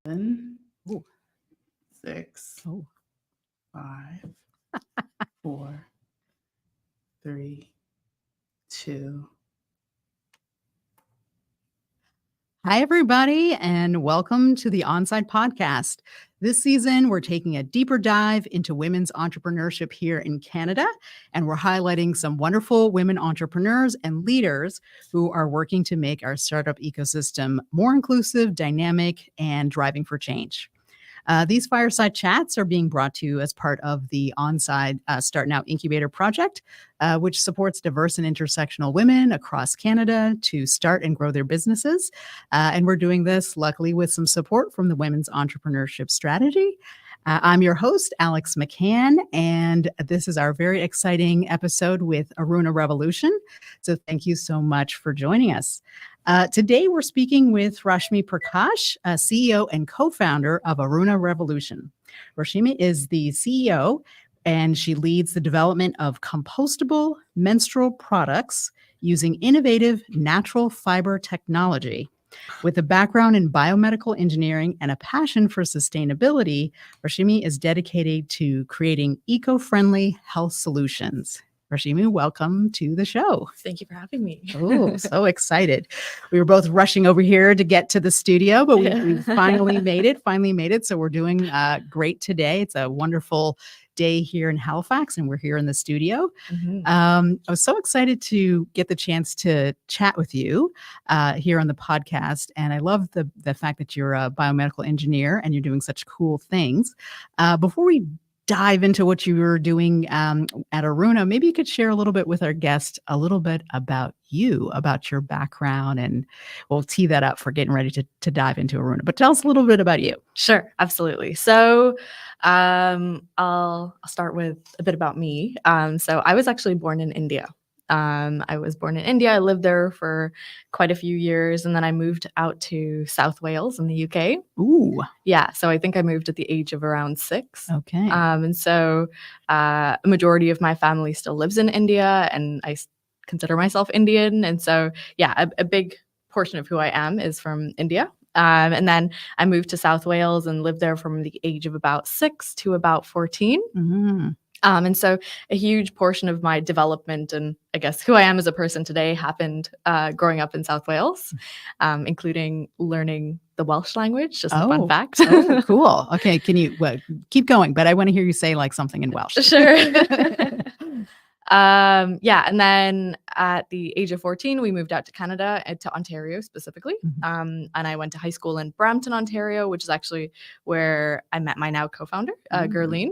7, Ooh. 6, Oh. 5, 4, 3, 2. Hi, everybody, and welcome to the Onside Podcast. This season, we're taking a deeper dive into women's entrepreneurship here in Canada, and we're highlighting some wonderful women entrepreneurs and leaders who are working to make our startup ecosystem more inclusive, dynamic, and driving for change. These fireside chats are being brought to you as part of the Onside Start Now Incubator Project, which supports diverse and intersectional women across Canada to start and grow their businesses. And we're doing this, luckily, with some support from the Women's Entrepreneurship Strategy. I'm your host, Alex McCann, and this is our very exciting episode with Aruna Revolution. So thank you so much for joining us. Today, we're speaking with Rashmi Prakash, CEO and co-founder of Aruna Revolution. Rashmi is the CEO, and she leads the development of compostable menstrual products using innovative natural fiber technology. With a background in biomedical engineering and a passion for sustainability, Rashmi is dedicated to creating eco-friendly health solutions. Rashmi, welcome to the show. Thank you for having me. Oh, so excited. We were both rushing over here to get to the studio, but we finally made it. So we're doing great today. It's a wonderful day here in Halifax, and we're here in the studio. Mm-hmm. I was so excited to get the chance to chat with you here on the podcast. And I love the fact that you're a biomedical engineer and you're doing such cool things. Before we dive into what you were doing at Aruna, maybe you could share a little bit with our guest, a little bit about you, about your background, and we'll tee that up for getting ready to dive into Aruna. But tell us a little bit about you. Sure, absolutely. So I'll start with a bit about me. So I was actually born in India. I was born in India. I lived there for quite a few years, and then I moved out to South Wales in the UK. Ooh. Yeah, so I think I moved at the age of around 6. Okay. And so a majority of my family still lives in India, and I consider myself Indian. And so, yeah, a big portion of who I am is from India. And then I moved to South Wales and lived there from the age of about 6 to about 14. Mm-hmm. And so a huge portion of my development and I guess who I am as a person today happened growing up in South Wales, including learning the Welsh language, just a fun fact. Oh, cool. Okay, can you keep going? But I want to hear you say like something in Welsh. Sure. Yeah, and then at the age of 14, we moved out to Canada, to Ontario specifically. Mm-hmm. And I went to high school in Brampton, Ontario, which is actually where I met my now co-founder, Gerline.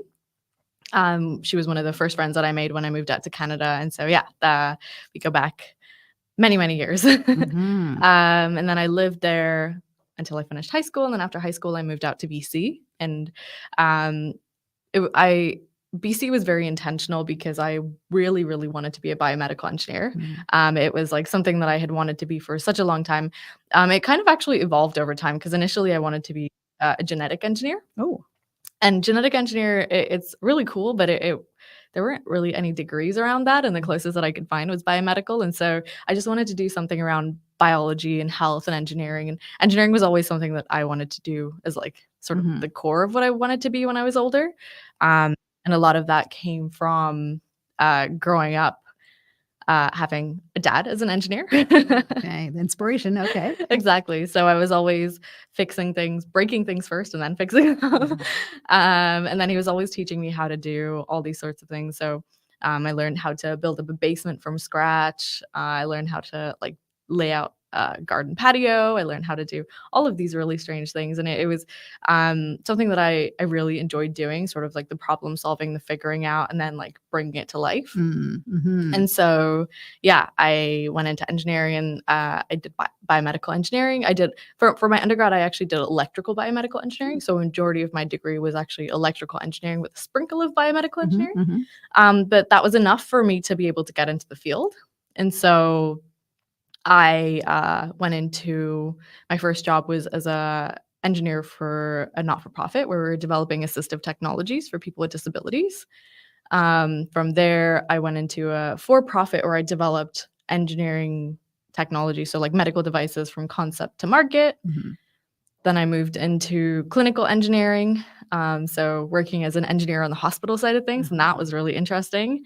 She was one of the first friends that I made when I moved out to Canada. And so, yeah, we go back many, many years. Mm-hmm. And then I lived there until I finished high school. And then after high school, I moved out to BC. And BC was very intentional because I really, really wanted to be a biomedical engineer. Mm-hmm. It was like something that I had wanted to be for such a long time. It kind of actually evolved over time because initially I wanted to be a genetic engineer. Oh. And genetic engineer, it's really cool, but there weren't really any degrees around that. And the closest that I could find was biomedical. And so I just wanted to do something around biology and health and engineering. And engineering was always something that I wanted to do as like sort of the core of what I wanted to be when I was older. And a lot of that came from growing up having a dad as an engineer. Okay, the inspiration. Okay. Exactly. So I was always fixing things, breaking things first and then fixing them. And then he was always teaching me how to do all these sorts of things. So I learned how to build up a basement from scratch. I learned how to like lay out garden patio. I learned how to do all of these really strange things. And it was something that I really enjoyed doing, sort of like the problem solving, the figuring out, and then like bringing it to life. Mm-hmm. And so, yeah, I went into engineering and I did biomedical engineering. I did, for my undergrad, I actually did electrical biomedical engineering. So a majority of my degree was actually electrical engineering with a sprinkle of biomedical engineering. But that was enough for me to be able to get into the field. And so I went into, my first job was as a engineer for a not-for-profit where we were developing assistive technologies for people with disabilities. From there, I went into a for-profit where I developed engineering technology, so like medical devices from concept to market. Then I moved into clinical engineering. So working as an engineer on the hospital side of things, and that was really interesting.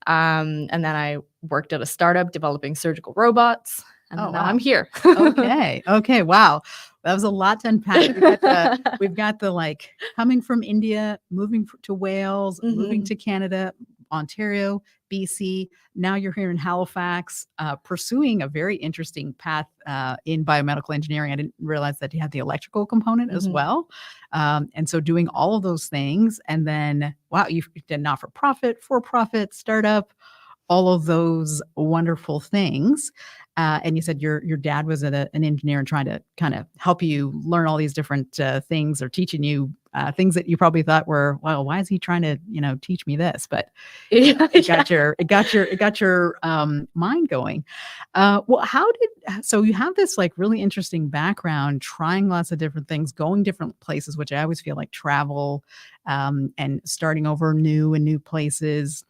And then I worked at a startup developing surgical robots, and Oh, now wow. I'm here. Okay. Okay. Wow. That was a lot to unpack. We've got the like coming from India, moving to Wales, moving Mhm. to Canada, Ontario, BC. Now you're here in Halifax, pursuing a very interesting path in biomedical engineering. I didn't realize that you had the electrical component as Mhm. well. And so doing all of those things. And then, wow, you did not for profit, startup, all of those wonderful things. And you said your dad was an engineer and trying to kind of help you learn all these different things or teaching you things that you probably thought were, well, why is he trying to teach me this? But Yeah, it got your mind going. Well, so you have this like really interesting background, trying lots of different things, going different places, which I always feel like travel and starting over new places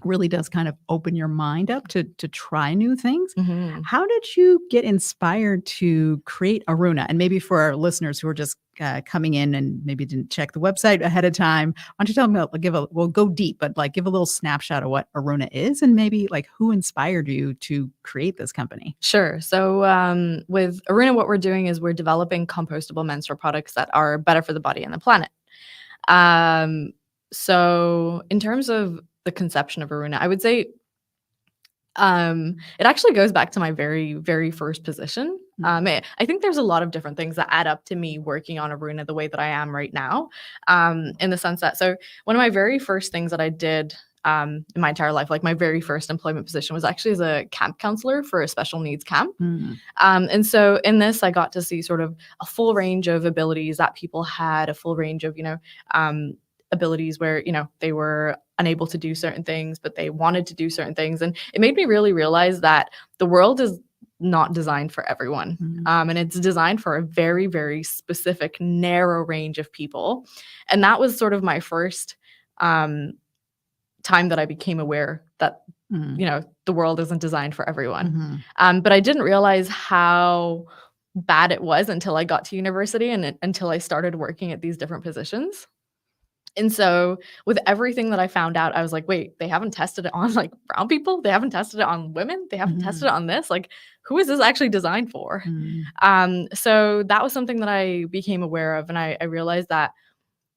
really does kind of open your mind up to try new things. Mhm. How did you get inspired to create Aruna? And maybe for our listeners who are just coming in and maybe didn't check the website ahead of time, why don't you tell them, we'll go deep, but like give a little snapshot of what Aruna is and maybe like who inspired you to create this company? Sure. So with Aruna, what we're doing is we're developing compostable menstrual products that are better for the body and the planet. So in terms of the conception of Aruna, I would say it actually goes back to my very, very first position. I think there's a lot of different things that add up to me working on Aruna the way that I am right now, in the sense that, so one of my very first things that I did in my entire life, like my very first employment position was actually as a camp counselor for a special needs camp. Mm. And so in this, I got to see sort of a full range of abilities that people had, a full range of, abilities where, they were unable to do certain things, but they wanted to do certain things. And it made me really realize that the world is not designed for everyone. Mm. And it's designed for a very, very specific, narrow range of people. And that was sort of my first time that I became aware that Mm. the world isn't designed for everyone. Mhm. But I didn't realize how bad it was until I got to university and until I started working at these different positions. And so with everything that I found out, I was like, wait, they haven't tested it on like brown people. They haven't tested it on women. They haven't tested it on this. Like, who is this actually designed for? Mm. So that was something that I became aware of. And I realized that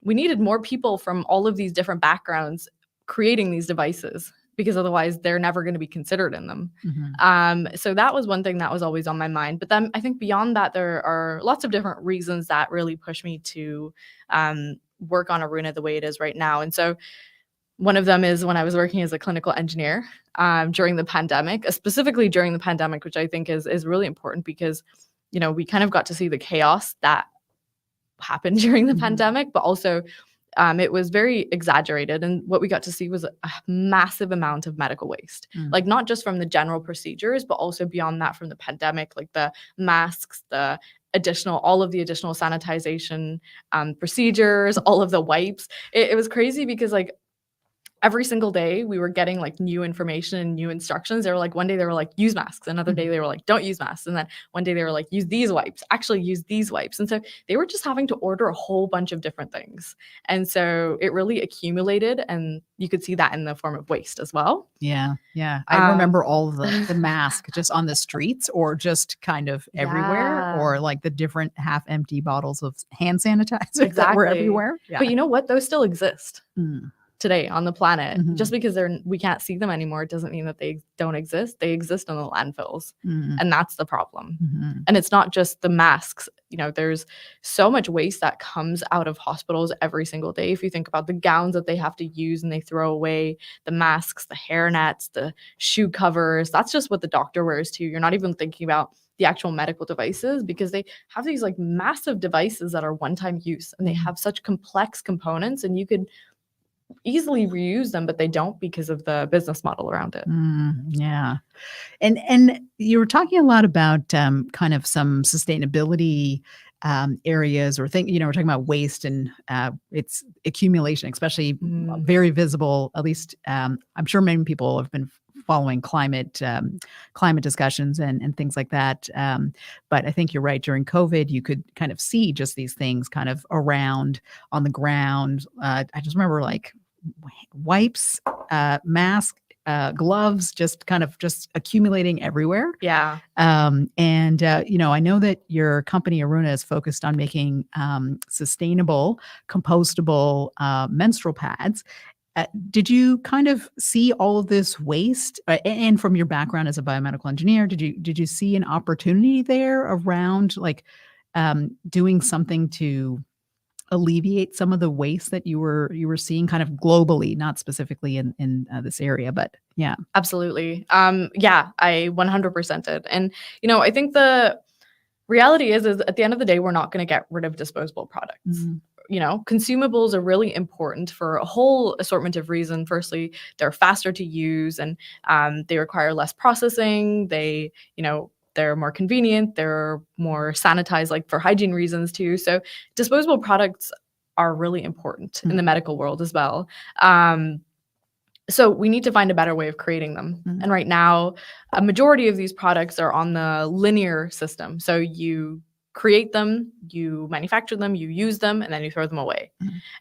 we needed more people from all of these different backgrounds creating these devices, because otherwise they're never going to be considered in them. Mhm. So that was one thing that was always on my mind. But then I think beyond that, there are lots of different reasons that really push me to work on Aruna the way it is right now. And so one of them is when I was working as a clinical engineer during the pandemic, specifically during the pandemic, which I think is really important because, we kind of got to see the chaos that happened during the Mhm. pandemic, but also it was very exaggerated. And what we got to see was a massive amount of medical waste, Mm. like not just from the general procedures, but also beyond that from the pandemic, like the masks, all of the additional sanitization procedures, all of the wipes. It was crazy because like every single day we were getting like new information and new instructions. They were like, one day they were like, use masks. Another day they were like, don't use masks. And then one day they were like, use these wipes, actually use these wipes. And so they were just having to order a whole bunch of different things. And so it really accumulated, and you could see that in the form of waste as well. Yeah, yeah. I remember all of the mask just on the streets or just kind of everywhere, Yeah. or like the different half empty bottles of hand sanitizer that were Exactly. everywhere. Yeah. But you know what? Those still exist Mm. today on the planet. Mhm. Just because we can't see them anymore doesn't mean that they don't exist. They exist in the landfills. Mhm. And that's the problem. Mhm. And it's not just the masks. There's so much waste that comes out of hospitals every single day. If you think about the gowns that they have to use and they throw away, the masks, the hair nets, the shoe covers, that's just what the doctor wears too. You're not even thinking about the actual medical devices, because they have these like massive devices that are one-time use, and they have such complex components, and you could easily reuse them, but they don't because of the business model around it. Yeah. And you were talking a lot about kind of some sustainability areas or we're talking about waste and its accumulation, especially very visible, at least I'm sure many people have been following climate discussions and things like that. But I think you're right. During COVID, you could kind of see just these things kind of around on the ground. I just remember like wipes, mask, gloves, just kind of just accumulating everywhere. Yeah. And I know that your company Aruna is focused on making sustainable, compostable menstrual pads. Did you kind of see all of this waste? And from your background as a biomedical engineer, did you see an opportunity there around like doing something to alleviate some of the waste that you were seeing kind of globally, not specifically in this area, but yeah. Absolutely. Yeah, I 100% did. And, I think the reality is at the end of the day, we're not going to get rid of disposable products. Consumables are really important for a whole assortment of reasons. Firstly, they're faster to use and they require less processing. They're more convenient. They're more sanitized, like for hygiene reasons too. So disposable products are really important in the medical world as well. So we need to find a better way of creating them. And right now, a majority of these products are on the linear system. So you create them, you manufacture them, you use them, and then you throw them away.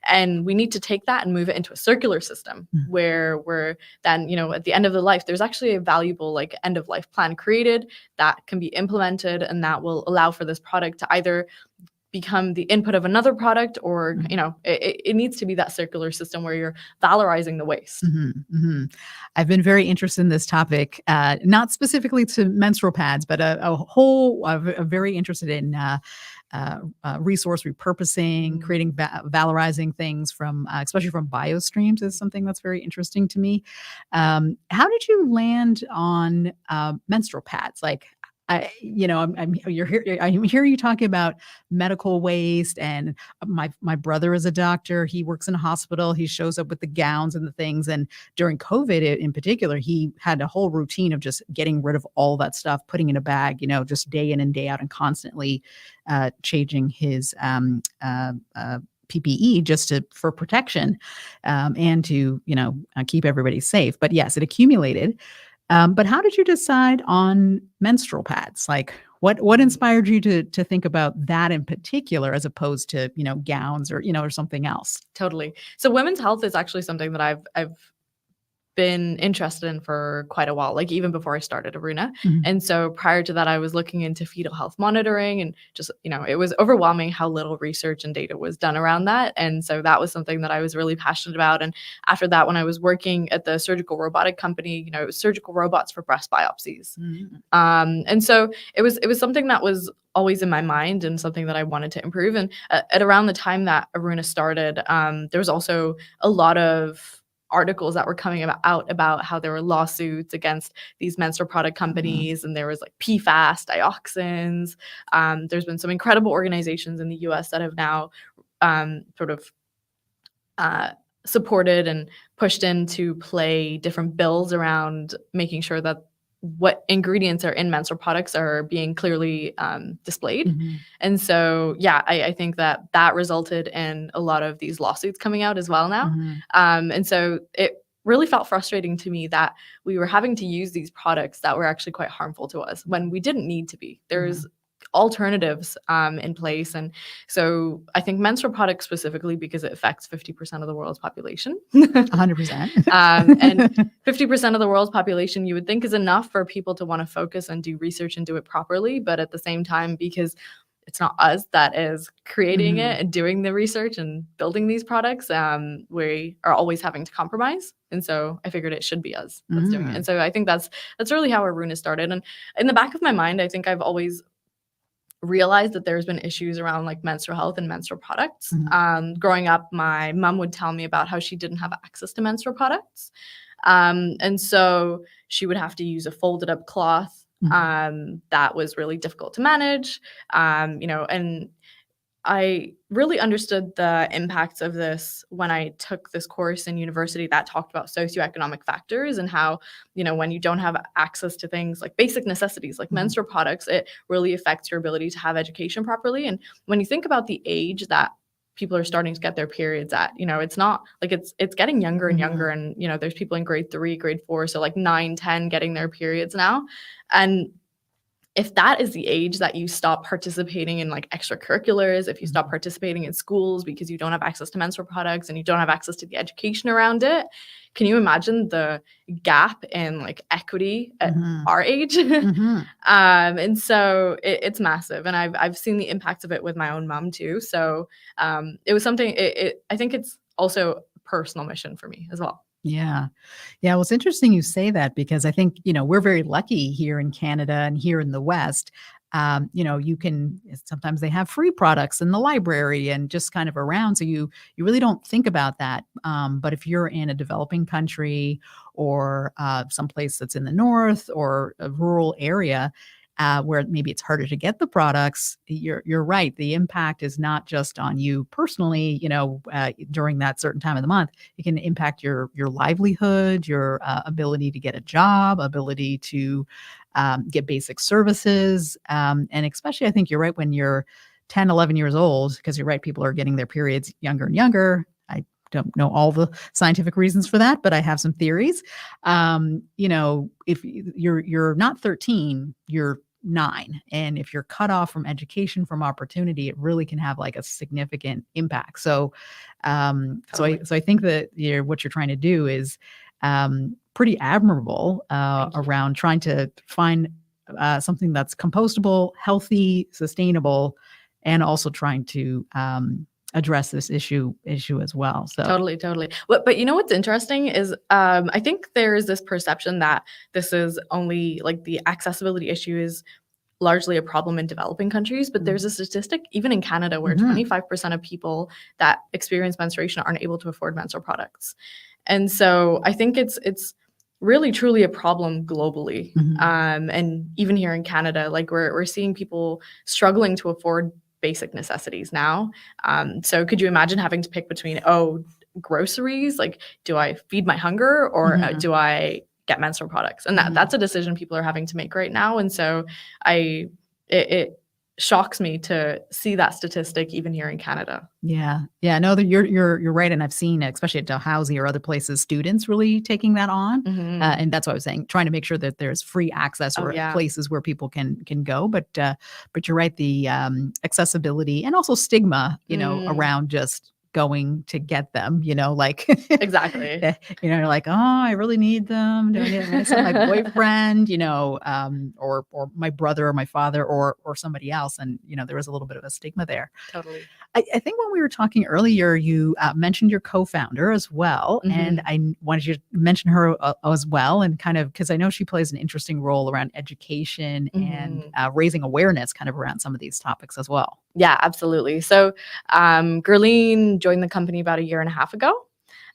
And we need to take that and move it into a circular system where we're then, at the end of the life, there's actually a valuable like end of life plan created that can be implemented and that will allow for this product to either become the input of another product or, it needs to be that circular system where you're valorizing the waste. I've been very interested in this topic, not specifically to menstrual pads, but I'm very interested in resource repurposing, creating, valorizing things from, especially from biostreams is something that's very interesting to me. How did you land on menstrual pads? Like, I'm hearing you talking about medical waste, and my brother is a doctor. He works in a hospital. He shows up with the gowns and the things. And during COVID in particular, he had a whole routine of just getting rid of all that stuff, putting in a bag, just day in and day out, and constantly changing his PPE just for protection and to keep everybody safe. But yes, it accumulated. But how did you decide on menstrual pads? Like, what inspired you to think about that in particular, as opposed to gowns or or something else? Totally. So women's health is actually something that I've been interested in for quite a while, like even before I started Aruna. And so prior to that, I was looking into fetal health monitoring and just, it was overwhelming how little research and data was done around that. And so that was something that I was really passionate about. And after that, when I was working at the surgical robotic company, it was surgical robots for breast biopsies. And so it was something that was always in my mind and something that I wanted to improve. And at around the time that Aruna started, there was also a lot of articles that were coming out about how there were lawsuits against these menstrual product companies, and there was like PFAS, dioxins. There's been some incredible organizations in the US that have now sort of supported and pushed into play different bills around making sure that what ingredients are in menstrual products are being clearly displayed. And so, yeah, I think that resulted in a lot of these lawsuits coming out as well now. And so it really felt frustrating to me that we were having to use these products that were actually quite harmful to us when we didn't need to be. There's alternatives in place. And so I think menstrual products specifically, because it affects 50% of the world's population. 100%. And 50% of the world's population you would think is enough for people to want to focus and do research and do it properly. But at the same time, because it's not us that is creating it and doing the research and building these products, we are always having to compromise. And so I figured it should be us that's doing it. And so I think that's really how Aruna started. And in the back of my mind, I think I've always realized that there's been issues around like menstrual health and menstrual products. Growing up, my mom would tell me about how she didn't have access to menstrual products. And so she would have to use a folded up cloth that was really difficult to manage, and I really understood the impacts of this when I took this course in university that talked about socioeconomic factors and how, when you don't have access to things like basic necessities like menstrual products, it really affects your ability to have education properly. And when you think about the age that people are starting to get their periods at. It's not like it's getting younger and Mm-hmm. younger, and there's people in grade 3, grade 4, so like 9, 10 getting their periods now. And if that is the age that you stop participating in like extracurriculars, if you stop participating in schools because you don't have access to menstrual products and you don't have access to the education around it, can you imagine the gap in like equity at our age? Mm-hmm. And so it's massive, and I've seen the impacts of it with my own mom too. So it was something. I think it's also a personal mission for me as well. Yeah. Yeah. Well, it's interesting you say that because I think, we're very lucky here in Canada and here in the West. You can sometimes they have free products in the library and just kind of around. So you really don't think about that. But if you're in a developing country or someplace that's in the north or a rural area, where maybe it's harder to get the products, you're right. The impact is not just on you personally, during that certain time of the month. It can impact your livelihood, your ability to get a job, ability to get basic services. And especially, I think you're right when you're 10, 11 years old, because you're right, people are getting their periods younger and younger. I don't know all the scientific reasons for that, but I have some theories. If you're not 13, you're 9. And if you're cut off from education, from opportunity, it really can have like a significant impact. So, Totally. so I think that what you're trying to do is pretty admirable around trying to find something that's compostable, healthy, sustainable, and also trying to address this issue as well. So Totally. But what's interesting is I think there is this perception that this is only like the accessibility issue is largely a problem in developing countries, but there's a statistic even in Canada where 25% of people that experience menstruation aren't able to afford menstrual products. And so I think it's really truly a problem globally. And even here in Canada, like we're seeing people struggling to afford basic necessities now. So could you imagine having to pick between, groceries, like do I feed my hunger or do I get menstrual products? And that's a decision people are having to make right now. And so it shocks me to see that statistic even here in Canada. Yeah. No, you're right, and I've seen, especially at Dalhousie or other places, students really taking that on, and that's what I was saying, trying to make sure that there's free access or places where people can go. But you're right, the accessibility and also stigma, around just going to get them, like Exactly. you're like, oh, I really need them. Do I need them? So my boyfriend, or my brother or my father or somebody else, and there was a little bit of a stigma there. Totally. I think when we were talking earlier, you mentioned your co-founder as well, and I wanted you to mention her as well, and kind of because I know she plays an interesting role around education and raising awareness, kind of around some of these topics as well. Yeah, absolutely. So, Gerline joined the company about 1.5 years ago.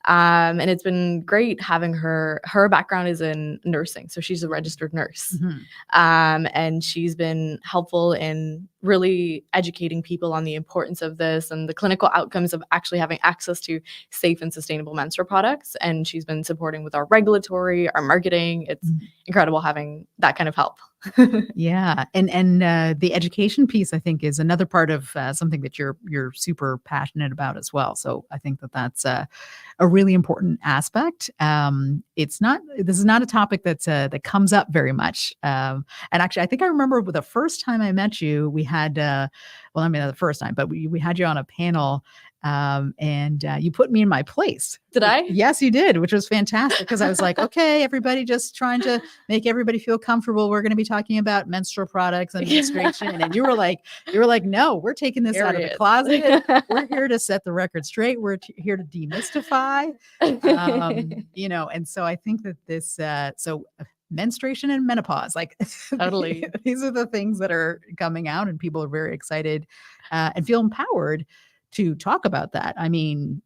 And it's been great having her. Her background is in nursing, so she's a registered nurse. And she's been helpful in really educating people on the importance of this and the clinical outcomes of actually having access to safe and sustainable menstrual products. And she's been supporting with our regulatory, our marketing. It's incredible having that kind of help. Yeah, and the education piece, I think, is another part of something that you're super passionate about as well. So I think that's a really important aspect. This is not a topic that comes up very much. And actually, I think I remember the first time I met you, we had not the first time, but we had you on a panel. And you put me in my place. Did I? Yes, you did, which was fantastic because I was like, okay, everybody, just trying to make everybody feel comfortable. We're going to be talking about menstrual products and menstruation. And you were like, no, we're taking this out of the closet. We're here to set the record straight. We're here to demystify, and so I think that this, menstruation and menopause, like totally, these are the things that are coming out, and people are very excited and feel empowered to talk about that. I mean,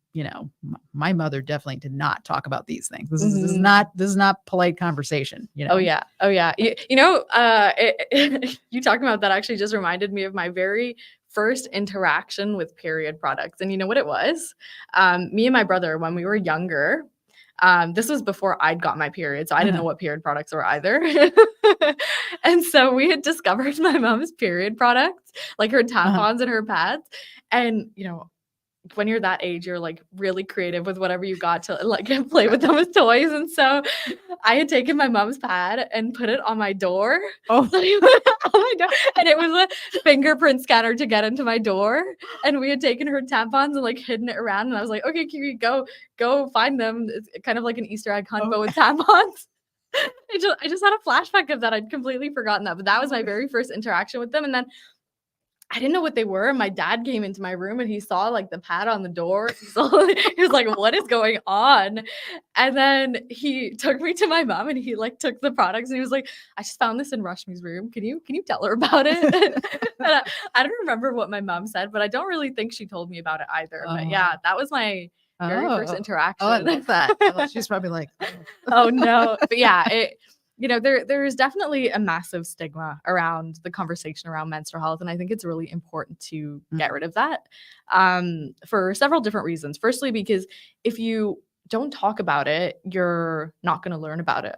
my mother definitely did not talk about these things. This is not polite conversation. Oh yeah. You talking about that actually just reminded me of my very first interaction with period products. And you know what it was? Me and my brother, when we were younger, this was before I'd got my period, so I didn't know what period products were either. And so we had discovered my mom's period products, like her tampons and her pads. And, when you're that age, you're like really creative with whatever you got to like play with them as toys. And so I had taken my mom's pad and put it on my door. Oh. So he put it on my door, and it was a fingerprint scanner to get into my door. And we had taken her tampons and like hidden it around. And I was like, okay, Kiki, go find them. It's kind of like an Easter egg hunt, but with tampons. I just had a flashback of that. I'd completely forgotten that, but that was my very first interaction with them. And then I didn't know what they were. My dad came into my room and he saw like the pad on the door. He was like, what is going on? And then he took me to my mom and he like took the products and he was like, I just found this in Rashmi's room. Can you tell her about it? And I don't remember what my mom said, but I don't really think she told me about it either. But yeah, that was my very first interaction. Oh, I love that. She's probably like, oh no. But yeah, there's definitely a massive stigma around the conversation around menstrual health. And I think it's really important to get rid of that for several different reasons. Firstly, because if you don't talk about it, you're not going to learn about it.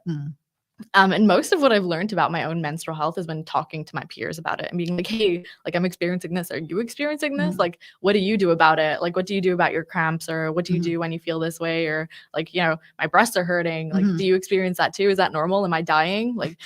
And most of what I've learned about my own menstrual health has been talking to my peers about it and being like, hey, like I'm experiencing this. Are you experiencing this? Like, what do you do about it? Like, what do you do about your cramps? Or what do you do when you feel this way? Or like, my breasts are hurting. Like, do you experience that too? Is that normal? Am I dying? Like,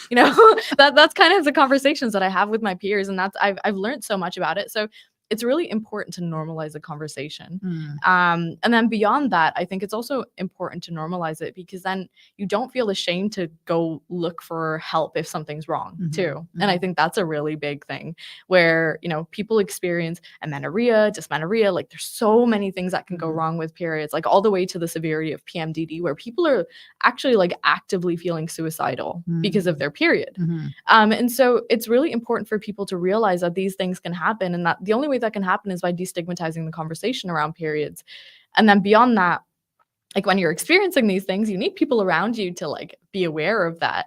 that's kind of the conversations that I have with my peers. And I've learned so much about it. So it's really important to normalize the conversation. And then beyond that, I think it's also important to normalize it because then you don't feel ashamed to go look for help if something's wrong too. And I think that's a really big thing where, people experience amenorrhea, dysmenorrhea, like there's so many things that can go wrong with periods, like all the way to the severity of PMDD where people are actually like actively feeling suicidal because of their period. And so it's really important for people to realize that these things can happen and that the only way that can happen is by destigmatizing the conversation around periods. And then beyond that, like when you're experiencing these things, you need people around you to like be aware of that.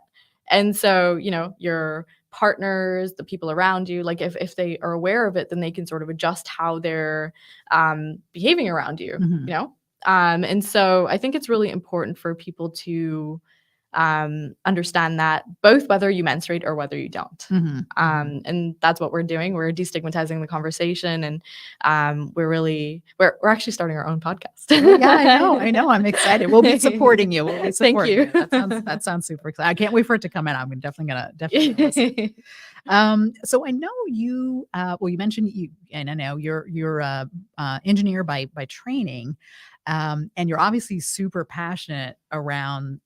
And so, your partners, the people around you, like if they are aware of it, then they can sort of adjust how they're behaving around you, And so I think it's really important for people to understand that both whether you menstruate or whether you don't. And that's what we're doing. We're destigmatizing the conversation and we're actually starting our own podcast. Yeah, I know. I'm excited. We'll be supporting you. Thank you. That sounds super exciting. I can't wait for it to come in. I'm definitely listen. So I know you, you mentioned and I know you're a engineer by training, and you're obviously super passionate around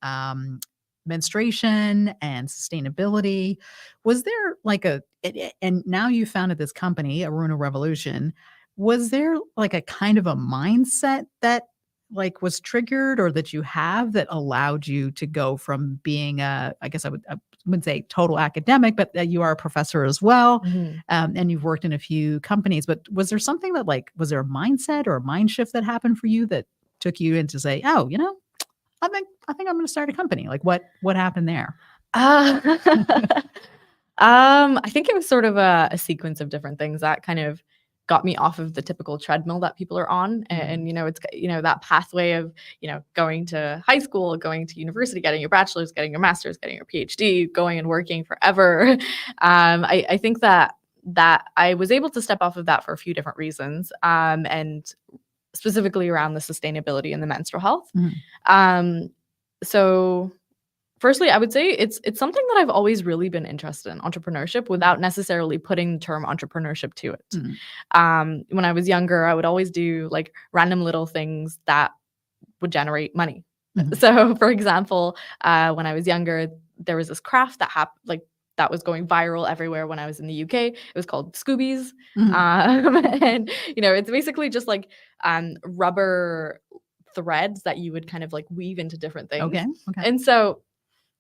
menstruation and sustainability. Was there like and now you founded this company, Aruna Revolution, was there like a kind of a mindset that like was triggered or that you have that allowed you to go from being I wouldn't say total academic, but that you are a professor as well. And you've worked in a few companies, but was there something that was there a mindset or a mind shift that happened for you that took you into say, oh, I think I'm going to start a company. Like what happened there? I think it was sort of a sequence of different things that kind of got me off of the typical treadmill that people are on. And, it's, that pathway of, going to high school, going to university, getting your bachelor's, getting your master's, getting your PhD, going and working forever. I think that I was able to step off of that for a few different reasons. And specifically around the sustainability and the menstrual health. So firstly, I would say it's something that I've always really been interested in, entrepreneurship, without necessarily putting the term entrepreneurship to it. When I was younger, I would always do like random little things that would generate money. So for example, when I was younger, there was this craft that was going viral everywhere when I was in the UK. It was called Scoobies. And, it's basically just like rubber threads that you would kind of like weave into different things. Okay. And so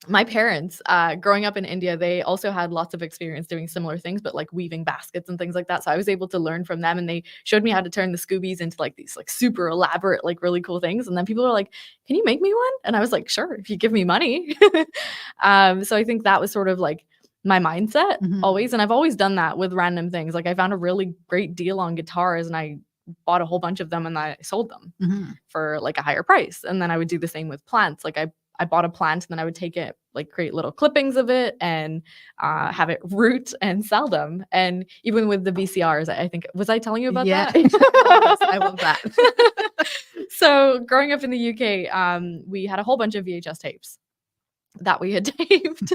my parents, growing up in India, they also had lots of experience doing similar things, but like weaving baskets and things like that. So I was able to learn from them and they showed me how to turn the Scoobies into like these like super elaborate, like really cool things. And then people were like, can you make me one? And I was like, sure, if you give me money. So I think that was sort of like my mindset always. And I've always done that with random things. Like I found a really great deal on guitars and I bought a whole bunch of them and I sold them for like a higher price. And then I would do the same with plants. Like I I bought a plant and then I would take it, like create little clippings of it and have it root and sell them. And even with the VCRs, I think, was I telling you about that? I love that. So growing up in the UK, we had a whole bunch of VHS tapes that we had taped.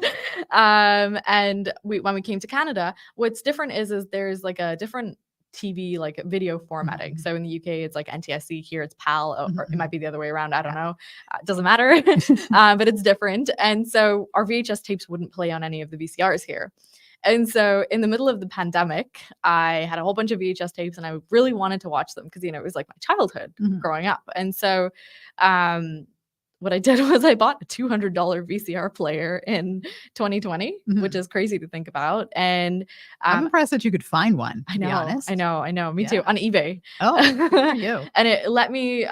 And when we came to Canada, what's different is there's like a different TV like video formatting. Mhm. So in the UK, it's like NTSC. Here it's PAL, or it Mhm. might be the other way around. I don't know. It doesn't matter. But it's different. And so our VHS tapes wouldn't play on any of the VCRs here. And so in the middle of the pandemic, I had a whole bunch of VHS tapes and I really wanted to watch them because, you know, it was like my childhood Mhm. growing up. And so what I did was I bought a $200 VCR player in 2020, Mhm. which is crazy to think about. And I'm impressed that you could find one, I to be know, honest. I know. Me too. Yeah. On eBay. Oh, good for you. And it let me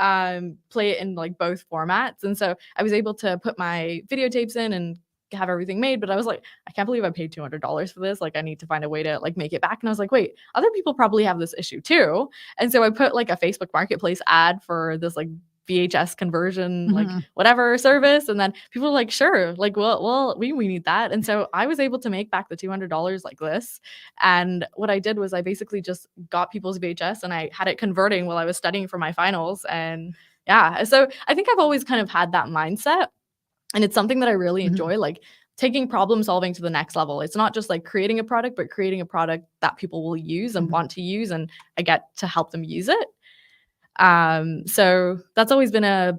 play it in like both formats. And so I was able to put my videotapes in and have everything made. But I was like, I can't believe I paid $200 for this. Like, I need to find a way to like make it back. And I was like, wait, other people probably have this issue too. And so I put like a Facebook Marketplace ad for this like VHS conversion, like Mhm. whatever service. And then people were like, sure, like, well, we need that. And so I was able to make back the $200 like this. And what I did was I basically just got people's VHS and I had it converting while I was studying for my finals. And yeah, so I think I've always kind of had that mindset. And it's something that I really Mhm. enjoy, like taking problem solving to the next level. It's not just like creating a product, but creating a product that people will use and Mhm. want to use, and I get to help them use it. So that's always been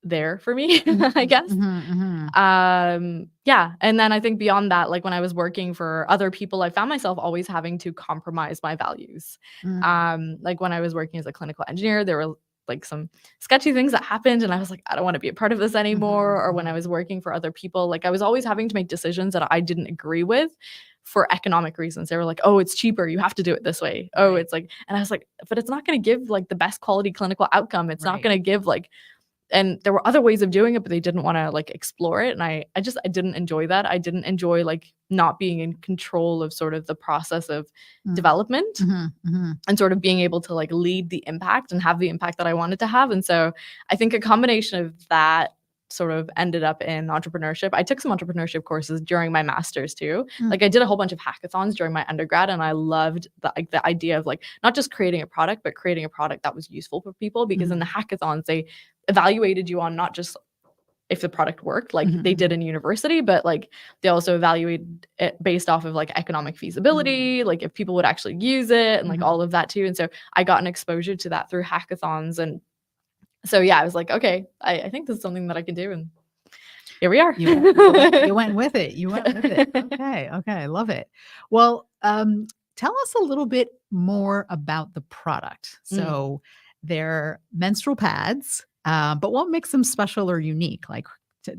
there for me, I guess. Mhm. Mhm. Yeah. And then I think beyond that, like when I was working for other people, I found myself always having to compromise my values. Mm. Like when I was working as a clinical engineer, there were like some sketchy things that happened and I was like, I don't want to be a part of this anymore. Mhm. Or when I was working for other people, like I was always having to make decisions that I didn't agree with for economic reasons. They were like, oh, it's cheaper, you have to do it this way. Oh, Right. it's like, and I was like, but it's not going to give like the best quality clinical outcome. It's not Right. going to give like, and there were other ways of doing it, but they didn't want to like explore it. And I didn't enjoy that. I didn't enjoy like not being in control of sort of the process of Mm. development Mhm. Mhm. and sort of being able to like lead the impact and have the impact that I wanted to have. And so I think a combination of that sort of ended up in entrepreneurship. I took some entrepreneurship courses during my master's too. Mm. Like I did a whole bunch of hackathons during my undergrad and I loved the idea of like not just creating a product, but creating a product that was useful for people, because in the hackathons they evaluated you on not just if the product worked like Mhm. they did in university, but like they also evaluated it based off of like economic feasibility, like if people would actually use it and like Mhm. all of that too. And so I got an exposure to that through hackathons. And so yeah, I was like, okay, I think this is something that I can do. And here we are. You went with it. You went with it. Okay. Okay. I love it. Well, tell us a little bit more about the product. So they're menstrual pads, but what makes them special or unique? Like,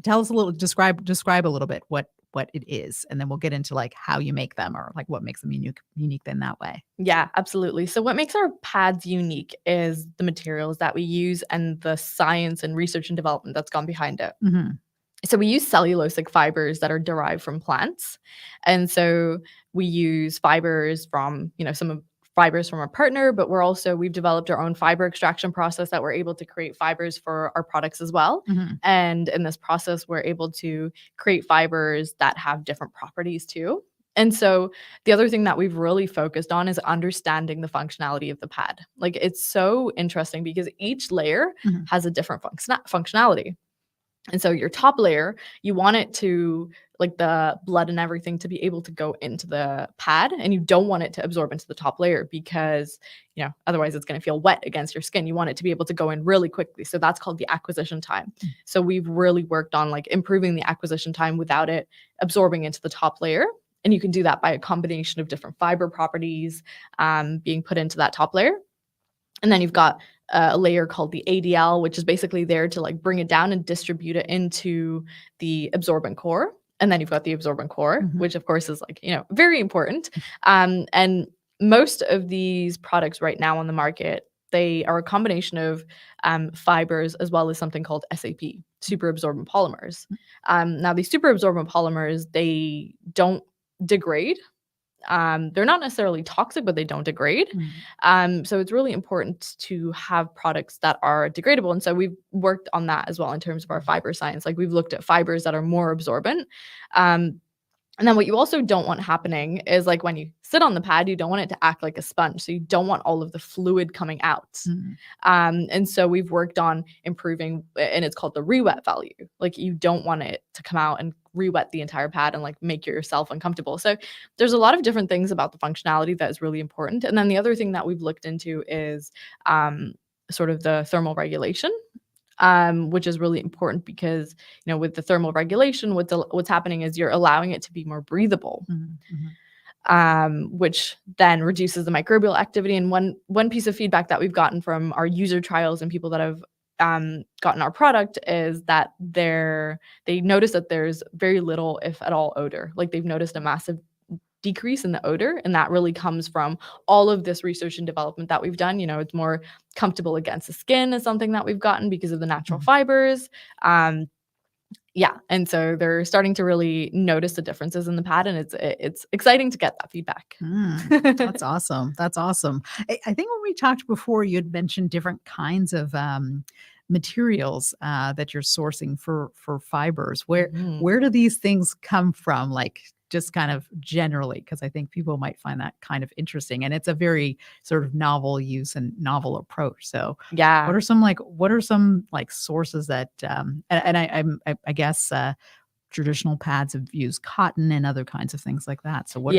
tell us a little. Describe a little bit what it is, and then we'll get into like how you make them or like what makes them unique in that way. Yeah, absolutely. So what makes our pads unique is the materials that we use and the science and research and development that's gone behind it. Mhm. So we use cellulosic fibers that are derived from plants. And so we use fibers from, some of fibers from our partner, but we've developed our own fiber extraction process that we're able to create fibers for our products as well. Mhm. And in this process, we're able to create fibers that have different properties too. And so the other thing that we've really focused on is understanding the functionality of the pad. Like it's so interesting because each layer Mhm. has a different functionality. And so your top layer, you want it to like the blood and everything to be able to go into the pad, and you don't want it to absorb into the top layer because, otherwise it's going to feel wet against your skin. You want it to be able to go in really quickly. So that's called the acquisition time. So we've really worked on like improving the acquisition time without it absorbing into the top layer. And you can do that by a combination of different fiber properties being put into that top layer. And then you've got a layer called the ADL, which is basically there to like bring it down and distribute it into the absorbent core. And then you've got the absorbent core, Mhm. which of course is like, very important. And most of these products right now on the market, they are a combination of fibers as well as something called SAP, super absorbent polymers. Now these super absorbent polymers, they don't degrade. they're not necessarily toxic, but they don't degrade. So it's really important to have products that are degradable. And so we've worked on that as well in terms of our fiber science. Like we've looked at fibers that are more absorbent. And then what you also don't want happening is like when you sit on the pad, you don't want it to act like a sponge. So you don't want all of the fluid coming out. And so we've worked on improving, and it's called the re-wet value. Like you don't want it to come out and re-wet the entire pad and like make yourself uncomfortable. So there's a lot of different things about the functionality that is really important. And then the other thing that we've looked into is sort of the thermal regulation. Which is really important because, you know, with the thermal regulation, what's happening is you're allowing it to be more breathable, which then reduces the microbial activity. And one piece of feedback that we've gotten from our user trials and people that have gotten our product is that they notice that there's very little, if at all, odor. Like they've noticed a massive decrease in the odor, and that really comes from all of this research and development that we've done. You know, it's more comfortable against the skin is something that we've gotten because of the natural fibers. Yeah, and so they're starting to really notice the differences in the pad, and it's exciting to get that feedback. That's awesome. That's awesome. I think when we talked before, you had mentioned different kinds of materials that you're sourcing for fibers. Where do these things come from? Like just kind of generally, because I think people might find that kind of interesting, and it's a very sort of novel use and novel approach. So yeah, what are some sources that I guess traditional pads have used cotton and other kinds of things like that. So what?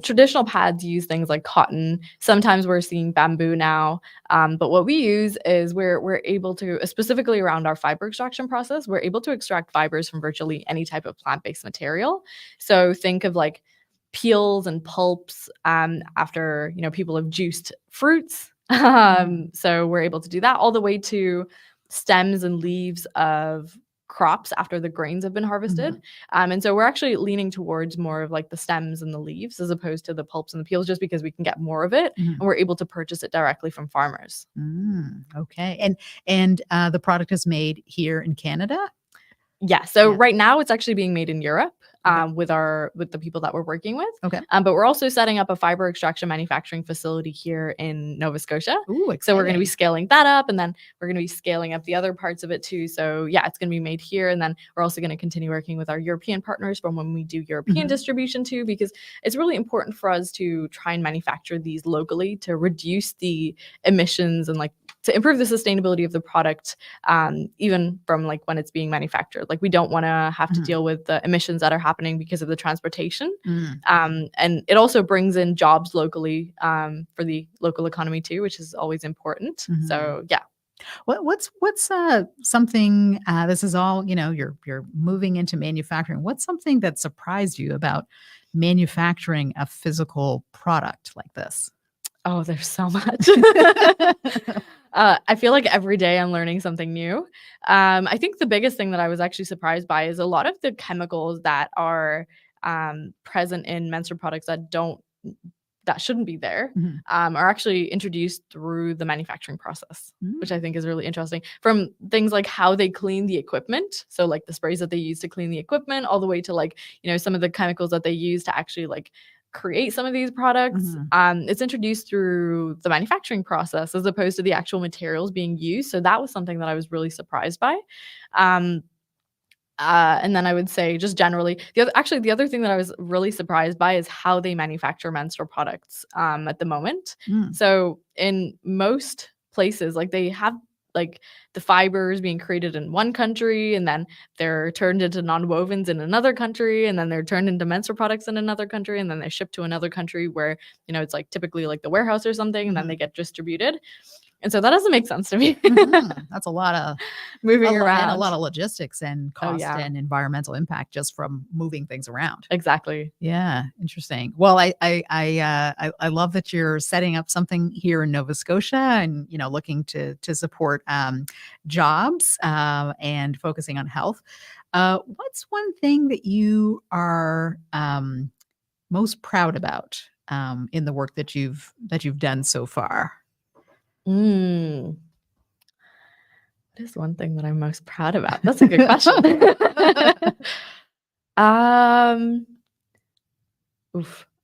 Traditional pads use things like cotton. Sometimes we're seeing bamboo now, but what we use is we're able to, specifically around our fiber extraction process, we're able to extract fibers from virtually any type of plant-based material. So think of like peels and pulps after, you know, people have juiced fruits. So we're able to do that all the way to stems and leaves of crops after the grains have been harvested. And so we're actually leaning towards more of like the stems and the leaves as opposed to the pulps and the peels, just because we can get more of it and we're able to purchase it directly from farmers. Okay. And the product is made here in Canada? Yeah. So right now it's actually being made in Europe. With the people that we're working with. Okay. But we're also setting up a fiber extraction manufacturing facility here in Nova Scotia. Ooh, so we're going to be scaling that up, and then we're going to be scaling up the other parts of it too. So yeah, it's going to be made here, and then we're also going to continue working with our European partners from when we do European distribution too, because it's really important for us to try and manufacture these locally to reduce the emissions and like to improve the sustainability of the product, even from like when it's being manufactured. Like we don't want to have to deal with the emissions that are happening because of the transportation. And it also brings in jobs locally for the local economy too, which is always important. So yeah. What's something, this is all, you know, you're moving into manufacturing. What's something that surprised you about manufacturing a physical product like this? Oh, there's so much. I feel like every day I'm learning something new. I think the biggest thing that I was actually surprised by is a lot of the chemicals that are present in menstrual products that shouldn't be there are actually introduced through the manufacturing process, which I think is really interesting. From things like how they clean the equipment, so like the sprays that they use to clean the equipment, all the way to like, you know, some of the chemicals that they use to actually like create some of these products. It's introduced through the manufacturing process as opposed to the actual materials being used. So that was something that I was really surprised by. And then I would say just generally, the other thing that I was really surprised by is how they manufacture menstrual products at the moment. So in most places, like they have like the fibers being created in one country, and then they're turned into nonwovens in another country, and then they're turned into menstrual products in another country, and then they're shipped to another country where, you know, it's like typically like the warehouse or something, and then they get distributed. And so that doesn't make sense to me. That's a lot of moving around, and a lot of logistics and cost and environmental impact just from moving things around. Exactly. Yeah, interesting. Well, I love that you're setting up something here in Nova Scotia, and you know, looking to support jobs and focusing on health. What's one thing that you are most proud about in the work that you've done so far? What is one thing that I'm most proud about? That's a good question.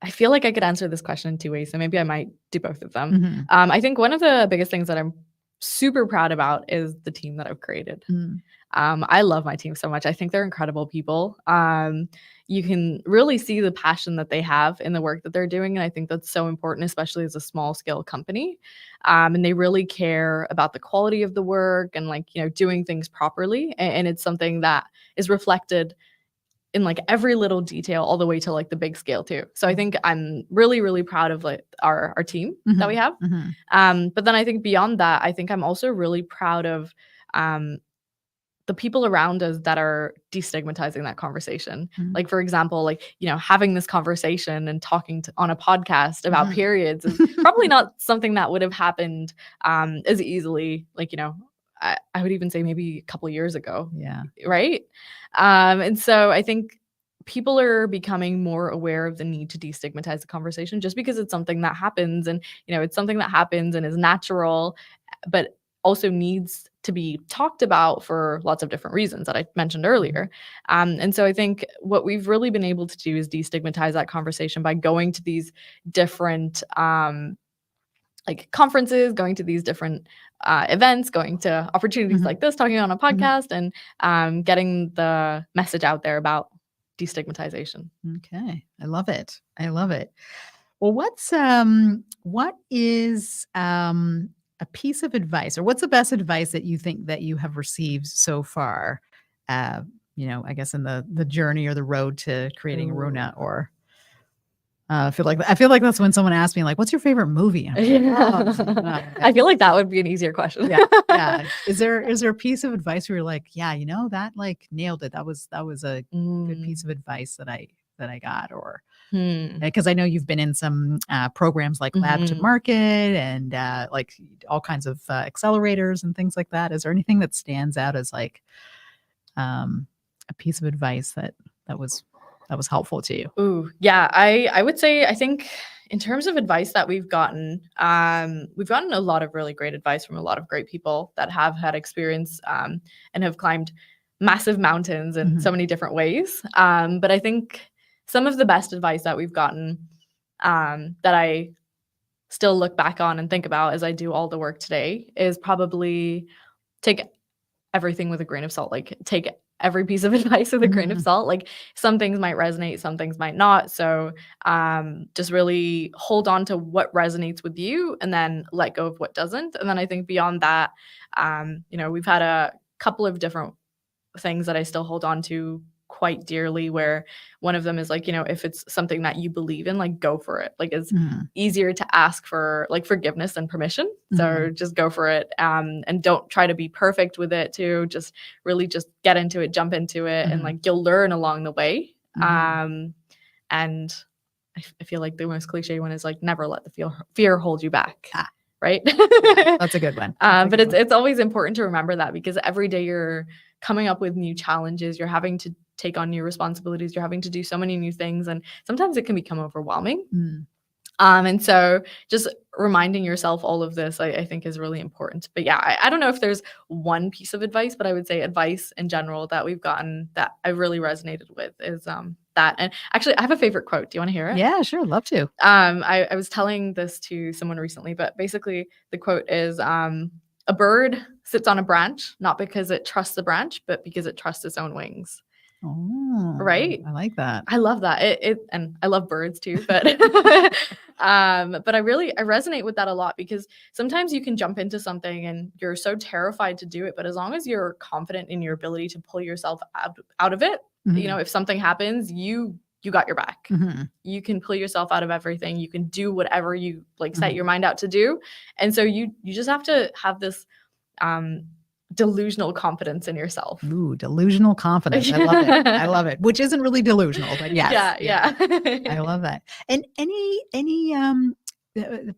I feel like I could answer this question in two ways, so maybe I might do both of them. Mhm. I think one of the biggest things that I'm super proud about is the team that I've created. Mm. I love my team so much. I think they're incredible people. You can really see the passion that they have in the work that they're doing, and I think that's so important, especially as a small scale company. And they really care about the quality of the work and doing things properly. And it's something that is reflected in every little detail all the way to the big scale too. So I think I'm really, really proud of our team that we have. But then I think beyond that, I think I'm also really proud of the people around us that are destigmatizing that conversation. Mhm. For example, having this conversation and talking on a podcast about Mhm. periods is probably not something that would have happened as easily, I would even say maybe a couple years ago. Yeah. Right. And so I think people are becoming more aware of the need to destigmatize the conversation just because it's something that happens, and it's something that happens and is natural, but also needs to be talked about for lots of different reasons that I mentioned earlier. And so I think what we've really been able to do is destigmatize that conversation by going to these different conferences, going to these different events, going to opportunities Mhm. like this, talking on a Mhm. podcast, and getting the message out there about destigmatization. Okay. I love it. I love it. Well, what is a piece of advice, or what's the best advice that you think that you have received so far? I guess in the journey or the road to creating Ooh. Aruna, or I feel like that's when someone asks me, like, "What's your favorite movie?" And I'm like, "Oh, no." I feel like that would be an easier question. Yeah, yeah. Is there a piece of advice where you're like, "Yeah, that nailed it. That was a good Mm, piece of advice that I got," or hmm. because I know you've been in some programs like Lab to Mhm. Market and all kinds of accelerators and things like that. Is there anything that stands out as a piece of advice that was helpful to you? Ooh, yeah. I would say I think in terms of advice that we've gotten a lot of really great advice from a lot of great people that have had experience and have climbed massive mountains in so Mhm. many different ways. But I think some of the best advice that we've gotten that I still look back on and think about as I do all the work today is probably take everything with a grain of salt. Take every piece of advice with a grain of Mhm. salt. Some things might resonate, some things might not. So just really hold on to what resonates with you and then let go of what doesn't. And then I think beyond that, we've had a couple of different things that I still hold on to quite dearly, where one of them is if it's something that you believe in, go for it. It's Mhm. easier to ask for forgiveness than permission. So Mhm. just go for it. And don't try to be perfect with it too. Just really just get into it, jump into it, and Mhm. you'll learn along the way. Mhm. And I feel like the most cliche one is never let the fear hold you back. Ah, Right. yeah, that's a good one. That's a But good one. it's always important to remember that, because every day you're coming up with new challenges, you're having to take on new responsibilities, you're having to do so many new things, and sometimes it can become overwhelming. Mm. And so just reminding yourself all of this, I think is really important. But yeah, I don't know if there's one piece of advice, but I would say advice in general that we've gotten that I really resonated with is that. And actually, I have a favorite quote. Do you want to hear it? Yeah, sure. Love to. I was telling this to someone recently, but basically the quote is a bird sits on a branch, not because it trusts the branch, but because it trusts its own wings. Oh, Right? I like that. I love that. And I love birds too, but but I resonate with that a lot, because sometimes you can jump into something and you're so terrified to do it, but as long as you're confident in your ability to pull yourself out of it, Mhm. if something happens, you got your back. Mhm. You can pull yourself out of everything. You can do whatever you set your Mhm. mind out to do. And so you just have to have this um delusional confidence in yourself. Ooh, delusional confidence. I love it. I love it. Which isn't really delusional, but yes. Yeah, Yeah. yeah. I love that. And any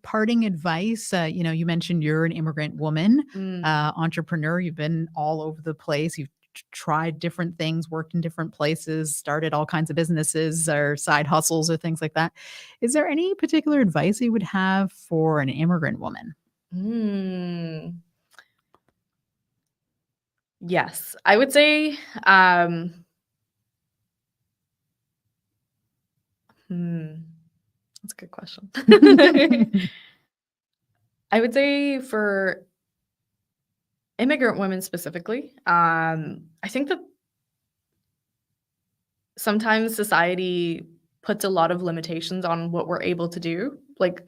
parting advice? You mentioned you're an immigrant woman, Mm. entrepreneur. You've been all over the place. You've tried different things, worked in different places, started all kinds of businesses or side hustles or things like that. Is there any particular advice you would have for an immigrant woman? Mm. Yes, I would say, um, hmm, a good question. I would say for immigrant women specifically, I think that sometimes society puts a lot of limitations on what we're able to do, like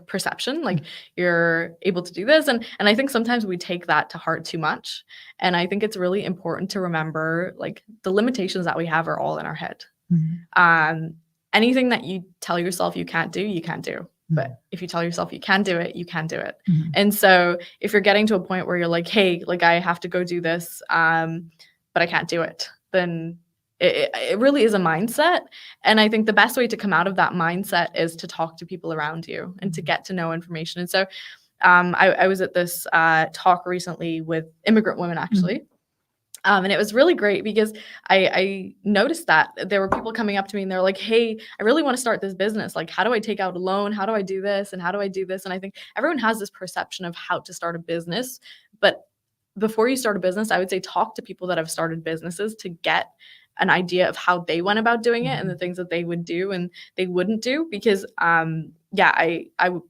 perception, like you're able to do this, and I think sometimes we take that to heart too much. And I think it's really important to remember, like, the limitations that we have are all in our head. Anything that you tell yourself you can't do, you can't do. But if you tell yourself you can do it, you can do it. And so if you're getting to a point where you're like, hey, like, I have to go do this, but I can't do it, then it really is a mindset. And I think the best way to come out of that mindset is to talk to people around you and to get to know information. And so I was at this talk recently with immigrant women, actually. And it was really great because I noticed that there were people coming up to me and they're like, hey, I really want to start this business. Like, how do I take out a loan? How do I do this? And how do I do this? And I think everyone has this perception of how to start a business. But before you start a business, I would say talk to people that have started businesses to get an idea of how they went about doing it and the things that they would do and they wouldn't do. Because I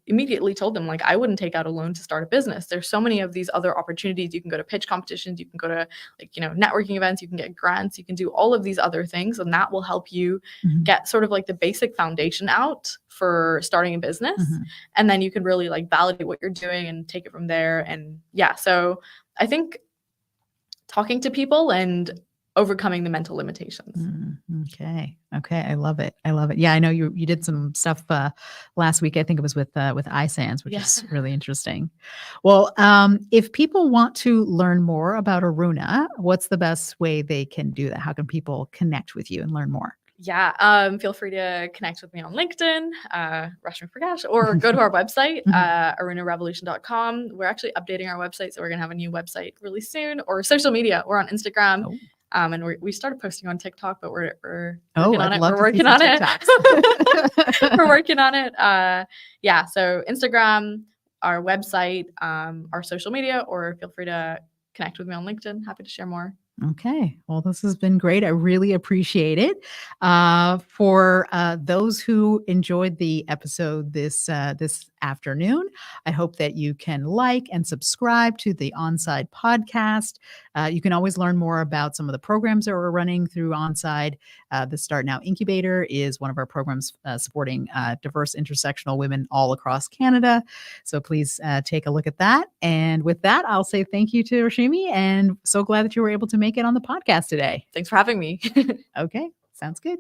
immediately told them, like, I wouldn't take out a loan to start a business. There's so many of these other opportunities. You can go to pitch competitions, you can go to, like, you know, networking events, you can get grants, you can do all of these other things, and that will help you get sort of like the basic foundation out for starting a business. And then you can really, like, validate what you're doing and take it from there. And yeah, so I think talking to people and overcoming the mental limitations. Okay. I love it. Yeah, I know you did some stuff last week. I think it was with iSands, which is really interesting. Well, if people want to learn more about Aruna, what's the best way they can do that? How can people connect with you and learn more? Yeah, feel free to connect with me on LinkedIn, Rashmi Prakash, or go to our website, arunarevolution.com. We're actually updating our website, so we're going to have a new website really soon. Or social media, we're on Instagram. And we started posting on TikTok, but we're working on it. We're working on it. We're working on it. Yeah, so Instagram, our website, our social media, or feel free to connect with me on LinkedIn. Happy to share more. Okay. Well, this has been great. I really appreciate it. For those who enjoyed the episode this afternoon, I hope that you can like and subscribe to the Onside podcast. You can always learn more about some of the programs that we're running through Onside. The Start Now Incubator is one of our programs supporting diverse intersectional women all across Canada. So please take a look at that. And with that, I'll say thank you to Rashmi, and so glad that you were able to make it on the podcast today. Thanks for having me. Okay, sounds good.